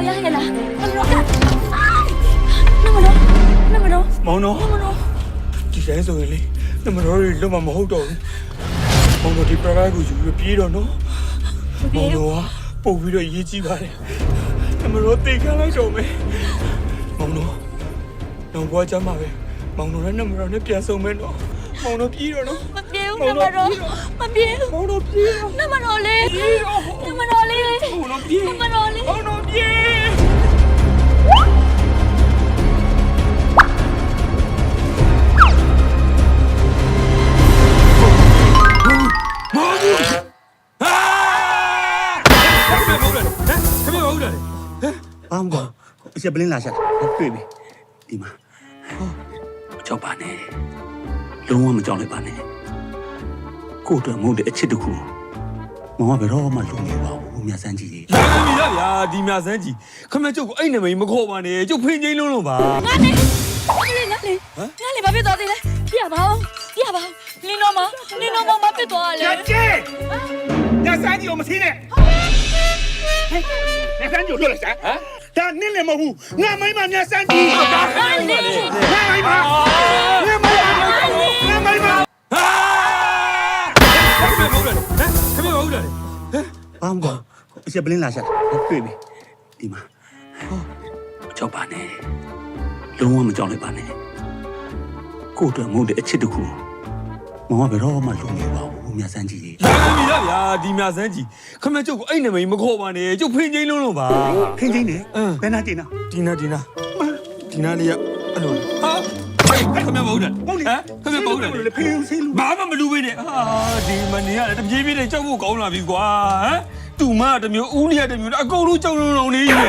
တော်ရရဲ့လားနမတော်မောင်တော်ဒီတိုင်းဆိုရင်လေနမတော်တွေလွတ်မှာမဟုတ်တော့ဘူးမောင်တော်ဒီပရိုက်ကိုယူပြီးပြေးတော့နော်မောင်တော်ကပို့ပြီးတော့ရေးကြည့်ပါတယ်နမတော်သိခံလိုက်တော့မယ်မောင်တော်တော့ဘွားချမ်းပါပဲမောင်တော်နဲ့နမတော်နဲ့ပြန်ဆုံမယ်နော်မောင်တော်ပြေးတော့နော်မပြေဘူးနမတော်မပြေဘူး မောင်တော်ပြေးတော့ နမတော်လေးနမတော်လေး မောင်တော်ပြေး နမတော်လေး မောင်တော်ပြေးဘာမှမဟုတ်အချက်ပလင်းလာရှာတွေ့ပြီဒီမှာကြောက်ပါနဲ့လုံးဝမကြောက်လိုက်ပါနဲ့ကို့အတွက်မဟုတ်တဲ့အချစ်တစ်ခုမောင်ကဘယ်တော့မှလုံနေပါဘူးမြတ်စန်းကြီးကြီး လာပြီလားဗျာဒီမြဆန်းကြီးခမကျုပ်ကိုအဲ့နာမည်မခေါ်ပါနဲ့ကျုပ်ဖင်ချင်းလုံးလို့ပါ ငါလေဘာဖြစ်သွားသေးလဲပြပါဦးလင်းတော့မဖြစ်သွားလေ ညစန်းကြီးကိုမသိနဲ့ညစန်းကြီးကိုလွတ်လိုက်စမ်းဒါနင်းလည်းမဟုတ်ဘူးငါမိမညစန်းကြီးငါမိမဟာဘာမှမဟုတ်အချက်ပလင်းလာရှာတွေ့ပြီဒီမှာကြောက်ပါနဲ့လုံးဝမကြောက်လိုက်ပါနဲ့ကို့အတွက်မဟုတ်တဲ့အချစ်တစ်ခုမောင်ကဘယ်တော့မှလုံနေပါဘူးမြတ်စန်းကြီးကြီး လာပြီလားဗျာဒီမြဆန်းကြီးခမကျုပ်ကိုအဲ့နာမည်မခေါ်ပါနဲ့ကျုပ်ဖင်ချင်းလုံးလို့ပါ ခင်းချင်းနေဘယ်နာတင်နာ ဒီနာလေးကအဲ့လိုဟာခမမဟုတ်တယ်ခမမဟုတ်တယ် ဖေးဆေးလူ ဘာမှမလူပေးနဲ့ဟာဒီမနေရတယ်တပြေးပြေးနဲ့ကြောက်ဖို့ကောင်းလာပြီကွာဟမ်တူမတမျိုးဦးလေးတမျိုးအကုန်လုံးကြောက်လုံးလုံးနေပြီ